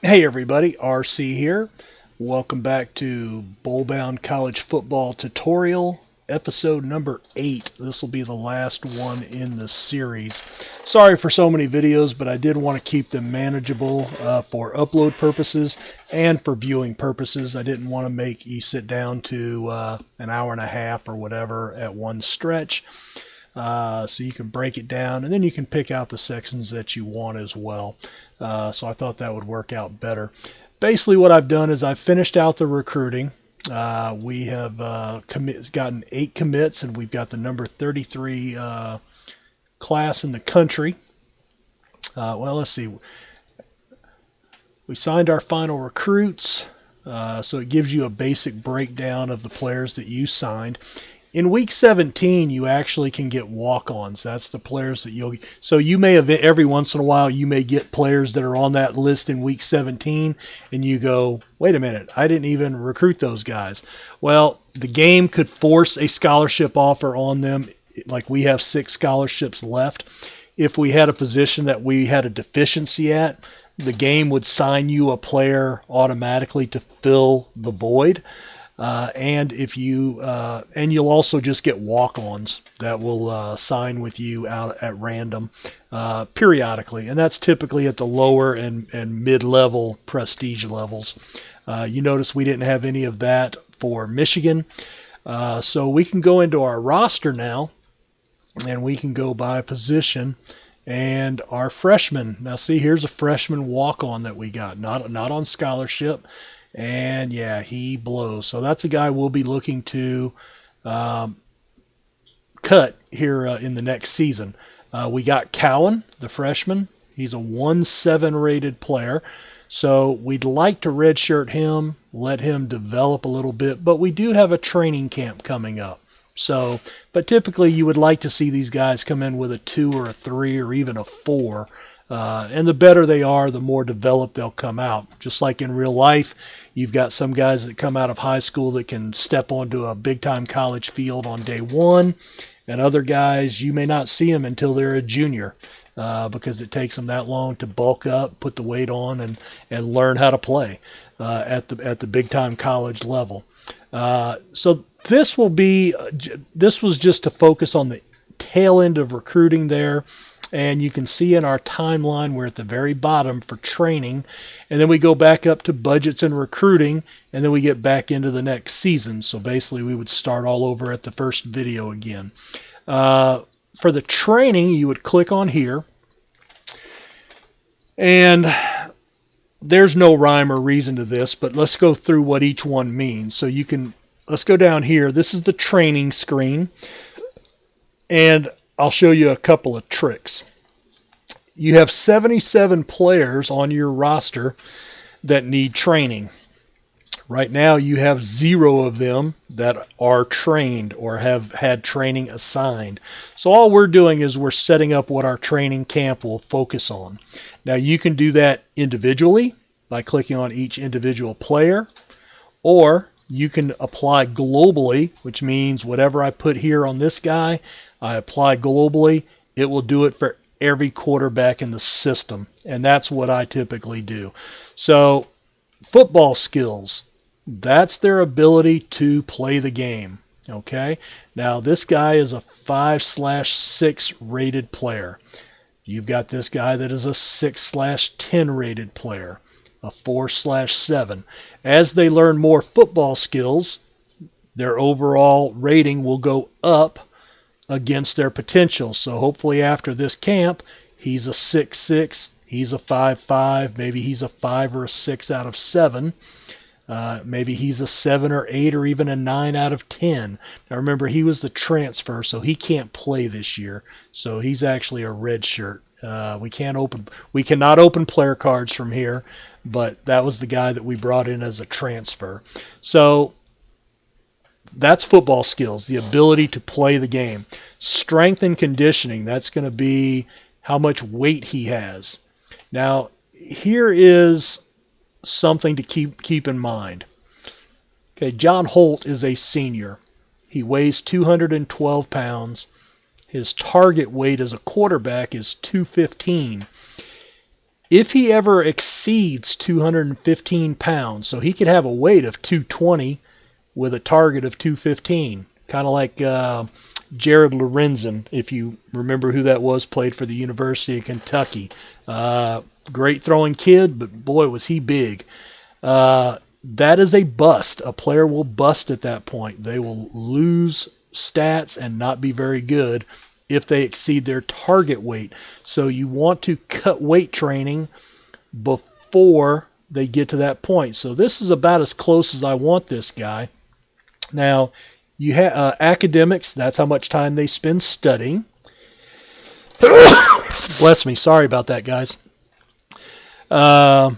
Hey everybody, RC here. Welcome back to Bowl-Bound College Football Tutorial, episode number 8. This will be the last one in the series. Sorry for so many videos, but I did want to keep them manageable for upload purposes and for viewing purposes. I didn't want to make you sit down to an hour and a half or whatever at one stretch. So you can break it down and then you can pick out the sections that you want as well. So I thought that would work out better. Basically what I've done is I've finished out the recruiting. We have gotten 8 commits, and we've got the number 33 class in the country. Well, let's see. We signed our final recruits, so it gives you a basic breakdown of the players that you signed. In week 17, you actually can get walk-ons. That's the players that you'll. So you may have every once in a while you may get players that are on that list in week 17, and you go, wait a minute, I didn't even recruit those guys. Well, the game could force a scholarship offer on them. Like we have 6 scholarships left. If we had a position that we had a deficiency at, the game would sign you a player automatically to fill the void. And if you and you'll also just get walk-ons that will sign with you out at random periodically, and that's typically at the lower and mid-level prestige levels. You notice we didn't have any of that for Michigan, so we can go into our roster now, and we can go by position. And our freshman. Now see, here's a freshman walk-on that we got, not on scholarship. And yeah, he blows. So that's a guy we'll be looking to cut here in the next season. We got Cowan, the freshman. He's a 1.7 rated player. So we'd like to redshirt him, let him develop a little bit, but we do have a training camp coming up. So, but typically you would like to see these guys come in with a 2 or a 3 or even a 4. And the better they are, the more developed they'll come out. Just like in real life, you've got some guys that come out of high school that can step onto a big-time college field on day one, and other guys, you may not see them until they're a junior because it takes them that long to bulk up, put the weight on, and learn how to play at the big-time college level. So this was just to focus on the tail end of recruiting there. And you can see in our timeline we're at the very bottom for training, and then we go back up to budgets and recruiting, and then we get back into the next season. So basically we would start all over at the first video again. For the training, you would click on here, and there's no rhyme or reason to this, but let's go through what each one means. So let's go down here. This is the training screen, and I'll show you a couple of tricks. You have 77 players on your roster that need training. Right now you have 0 of them that are trained or have had training assigned. So all we're doing is we're setting up what our training camp will focus on. Now you can do that individually by clicking on each individual player, or you can apply globally, which means whatever I put here on this guy, I apply globally. It will do it for every quarterback in the system, and that's what I typically do. So football skills, that's their ability to play the game. Okay, now this guy is a 5/6 rated player. You've got this guy that is a 6/10 rated player, a 4/7. As they learn more football skills, their overall rating will go up against their potential. So hopefully after this camp, he's a 6/6, he's a 5/5, maybe he's a 5 or a 6 out of 7. Maybe he's a 7 or 8 or even a 9 out of 10. Now remember, he was the transfer, so he can't play this year. So he's actually a red shirt. We cannot open player cards from here, but that was the guy that we brought in as a transfer. So that's football skills, the ability to play the game. Strength and conditioning, that's going to be how much weight he has. Now, here is something to keep in mind. Okay, John Holt is a senior. He weighs 212 pounds. His target weight as a quarterback is 215. If he ever exceeds 215 pounds, so he could have a weight of 220 with a target of 215, kind of like Jared Lorenzen, if you remember who that was, played for the University of Kentucky. Great throwing kid, but boy, was he big. That is a bust. A player will bust at that point. They will lose stats and not be very good if they exceed their target weight. So you want to cut weight training before they get to that point. So this is about as close as I want this guy. Now, you have academics. That's how much time they spend studying. Bless me. Sorry about that, guys. How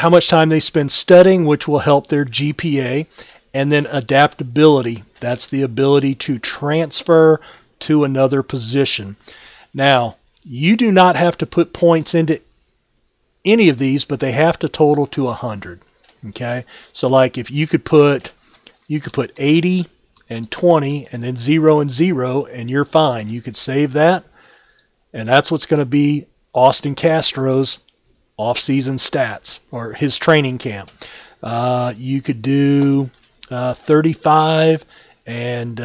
much time they spend studying, which will help their GPA. And then adaptability. That's the ability to transfer to another position. Now, you do not have to put points into any of these, but they have to total to 100. Okay? So like if you could put 80 and 20 and then 0 and 0 and you're fine. You could save that. And that's what's going to be Austin Castro's off-season stats or his training camp. You could do 35 and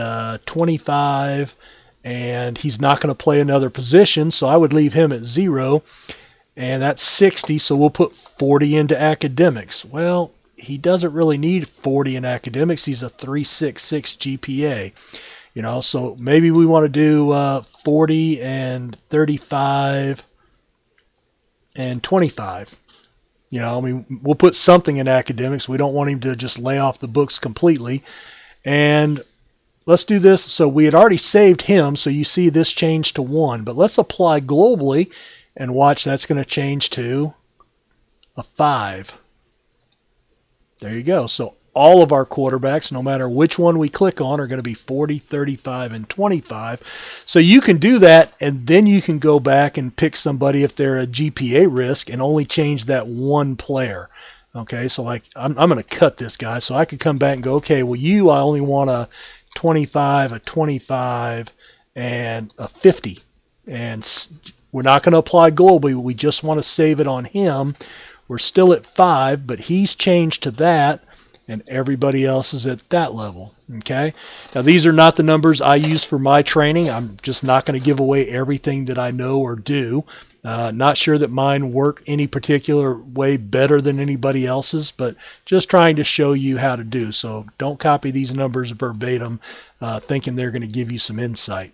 25, and he's not going to play another position, so I would leave him at 0, and that's 60, so we'll put 40 into academics. Well, he doesn't really need 40 in academics. He's a 3.66 GPA. So maybe we want to do 40 and 35 and 25. We'll put something in academics. We don't want him to just lay off the books completely. And let's do this. So we had already saved him, so you see this change to 1. But let's apply globally and watch that's going to change to a 5. There you go. So all of our quarterbacks, no matter which one we click on, are going to be 40, 35, and 25. So you can do that, and then you can go back and pick somebody if they're a GPA risk and only change that one player. Okay, so like I'm going to cut this guy, so I could come back and go, okay, well, I only want a 25, a 25, and a 50. And we're not going to apply globally. We just want to save it on him. We're still at 5, but he's changed to that, and everybody else is at that level. Okay. Now these are not the numbers I use for my training. I'm just not going to give away everything that I know or do. Not sure that mine work any particular way better than anybody else's, but just trying to show you how to do. So don't copy these numbers verbatim, thinking they're going to give you some insight.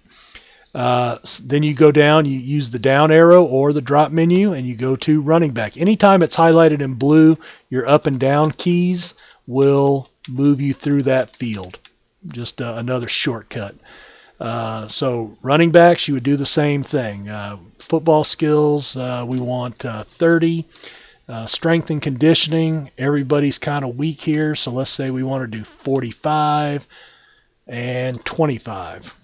Then you go down, you use the down arrow or the drop menu, and you go to running back. Anytime it's highlighted in blue, your up and down keys will move you through that field. Just another shortcut. So running backs, you would do the same thing. Football skills, we want 30. Strength and conditioning, everybody's kind of weak here, so let's say we want to do 45 and 25.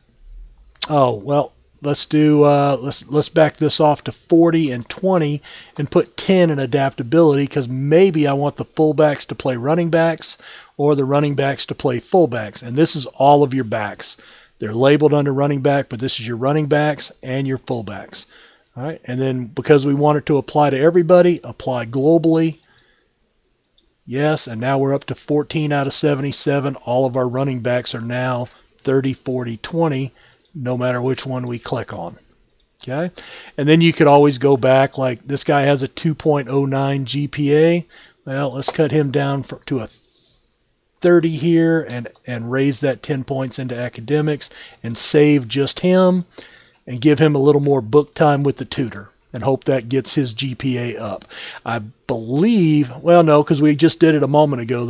Oh, well, let's do let's back this off to 40 and 20 and put 10 in adaptability, because maybe I want the fullbacks to play running backs or the running backs to play fullbacks. And this is all of your backs. They're labeled under running back, but this is your running backs and your fullbacks. All right, and then because we want it to apply to everybody, apply globally. Yes, and now we're up to 14 out of 77. All of our running backs are now 30, 40, 20. No matter which one we click on. Okay? And then you could always go back, like this guy has a 2.09 GPA. Well, let's cut him down to a 30 here and raise that 10 points into academics and save just him and give him a little more book time with the tutor and hope that gets his GPA up. I believe, well, no, because we just did it a moment ago.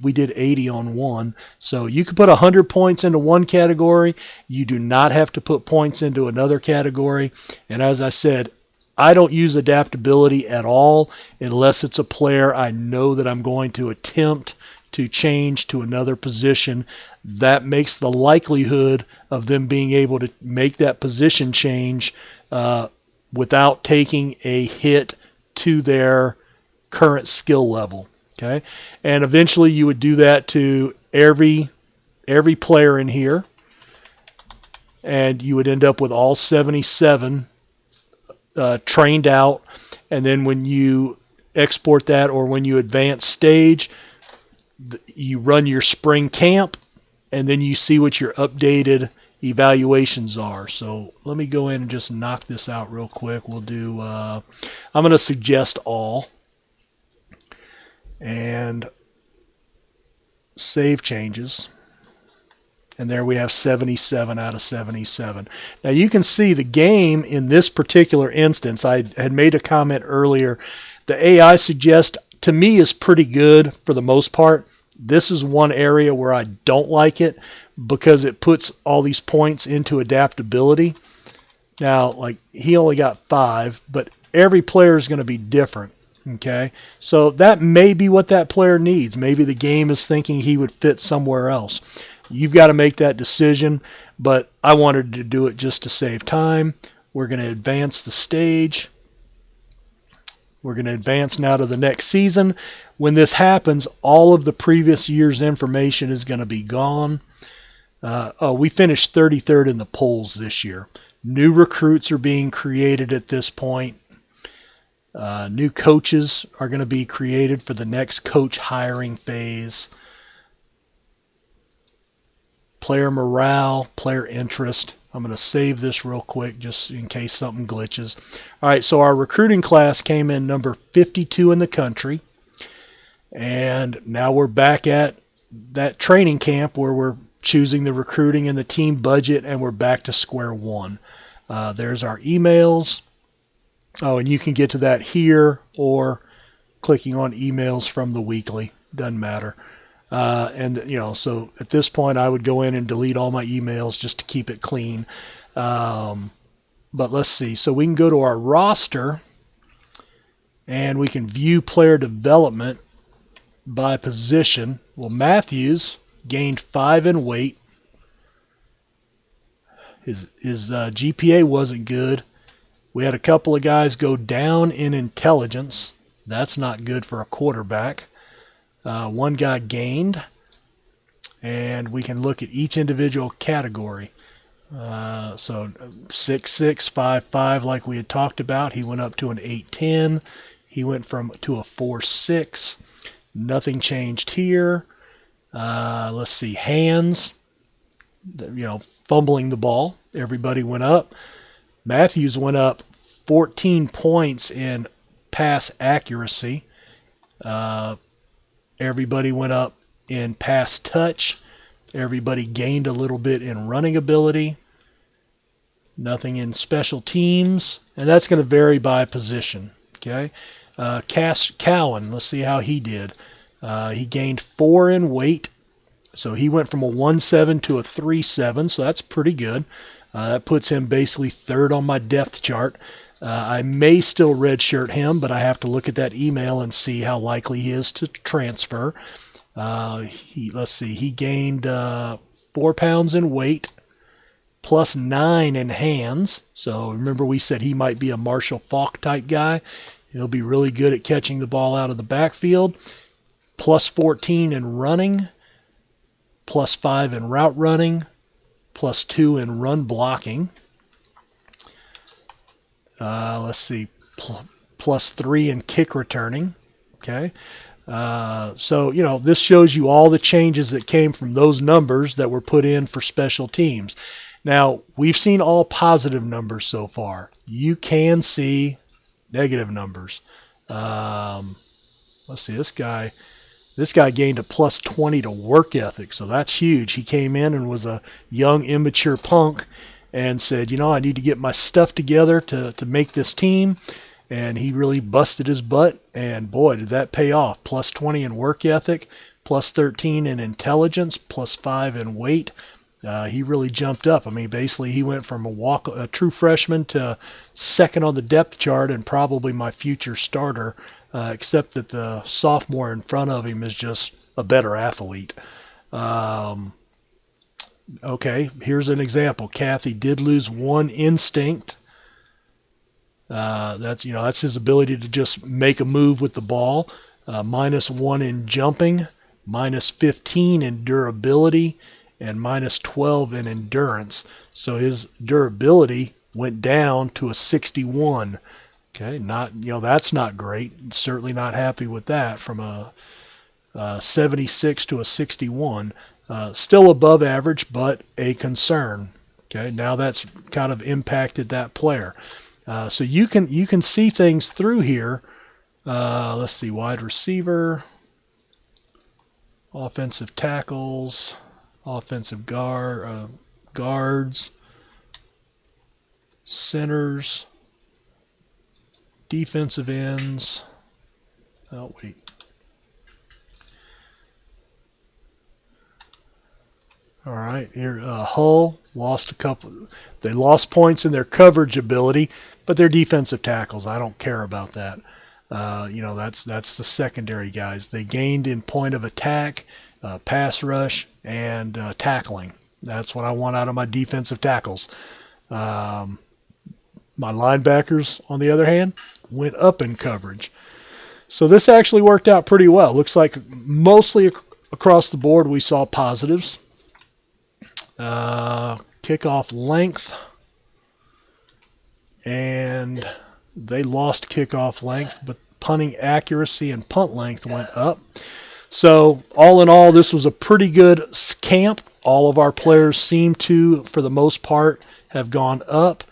We did 80 on one. So you can put 100 points into one category. You do not have to put points into another category. And as I said, I don't use adaptability at all unless it's a player I know that I'm going to attempt to change to another position. That makes the likelihood of them being able to make that position change without taking a hit to their current skill level. Okay, and eventually you would do that to every player in here, and you would end up with all 77 trained out, and then when you export that or when you advance stage, you run your spring camp, and then you see what your updated evaluations are. So let me go in and just knock this out real quick. We'll do, I'm going to suggest all and save changes. And there we have 77 out of 77. Now you can see the game in this particular instance. I had made a comment earlier. The AI suggest to me is pretty good for the most part. This is one area where I don't like it because it puts all these points into adaptability. Now, like, he only got 5, but every player is going to be different. Okay, so that may be what that player needs. Maybe the game is thinking he would fit somewhere else. You've got to make that decision, but I wanted to do it just to save time. We're going to advance the stage. We're going to advance now to the next season. When this happens, all of the previous year's information is going to be gone. We finished 33rd in the polls this year. New recruits are being created at this point. New coaches are going to be created for the next coach hiring phase. Player morale, player interest. I'm going to save this real quick just in case something glitches. All right, so our recruiting class came in number 52 in the country. And now we're back at that training camp where we're choosing the recruiting and the team budget, and we're back to square one. There's our emails. Oh, and you can get to that here or clicking on emails from the weekly. Doesn't matter. So at this point, I would go in and delete all my emails just to keep it clean. But let's see. So we can go to our roster, and we can view player development by position. Well, Matthews gained 5 in weight. His GPA wasn't good. We had a couple of guys go down in intelligence. That's not good for a quarterback. One guy gained, and we can look at each individual category. So 6'6", 5'5", like we had talked about. He went up to an 8'10". He went to a 4'6". Nothing changed here. Let's see, hands, fumbling the ball. Everybody went up. Matthews went up 14 points in pass accuracy. Everybody went up in pass touch. Everybody gained a little bit in running ability. Nothing in special teams. And that's going to vary by position. Okay. Cass Cowan, let's see how he did. He gained 4 in weight. So he went from a 1.7 to a 3.7. So that's pretty good. That puts him basically 3rd on my depth chart. I may still redshirt him, but I have to look at that email and see how likely he is to transfer. Let's see, he gained 4 pounds in weight, plus 9 in hands. So remember we said he might be a Marshall Faulk type guy. He'll be really good at catching the ball out of the backfield. Plus 14 in running, plus 5 in route running, plus 2 in run blocking. Let's see, plus 3 in kick returning. Okay. So, this shows you all the changes that came from those numbers that were put in for special teams. Now, we've seen all positive numbers so far. You can see negative numbers. Let's see, this guy gained a plus 20 to work ethic, so that's huge. He came in and was a young, immature punk and said, I need to get my stuff together to make this team. And he really busted his butt, and boy, did that pay off. Plus 20 in work ethic, plus 13 in intelligence, plus 5 in weight. He really jumped up. I mean, basically he went from a true freshman to 2nd on the depth chart and probably my future starter, except that the sophomore in front of him is just a better athlete. Okay, here's an example. Kathy did lose 1 instinct. That's his ability to just make a move with the ball. Minus 1 in jumping, minus 15 in durability, and minus 12 in endurance. So his durability went down to a 61. Okay, not, that's not great. Certainly not happy with that, from a 76 to a 61. Still above average, but a concern. Okay, now that's kind of impacted that player. So you can see things through here. Let's see, wide receiver, offensive tackles, offensive guards, centers, defensive ends. Oh, wait. All right, here Hull lost a couple. They lost points in their coverage ability, but they're defensive tackles. I don't care about that. That's the secondary guys. They gained in point of attack, pass rush, and tackling. That's what I want out of my defensive tackles. My linebackers, on the other hand, went up in coverage. So this actually worked out pretty well. Looks like mostly across the board we saw positives. Kickoff length, and they lost kickoff length, but punting accuracy and punt length went up. So all in all, this was a pretty good camp. All of our players seem to, for the most part, have gone up.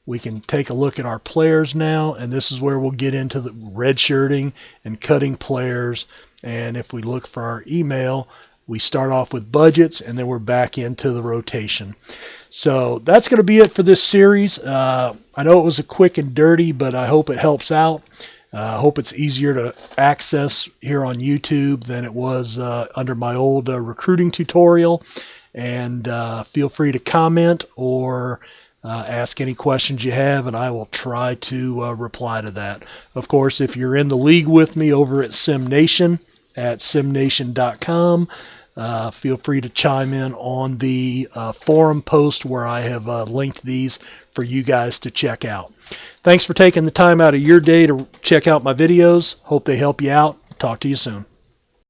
We can take a look at our players now, and this is where we'll get into the redshirting and cutting players. And if we look for our email, we start off with budgets, and then we're back into the rotation. So that's going to be it for this series. I know it was a quick and dirty, but I hope it helps out. I hope it's easier to access here on YouTube than it was under my old recruiting tutorial. And feel free to comment or ask any questions you have, and I will try to reply to that. Of course, if you're in the league with me over at SimNation at simnation.com, feel free to chime in on the forum post where I have linked these for you guys to check out. Thanks for taking the time out of your day to check out my videos. Hope they help you out. Talk to you soon.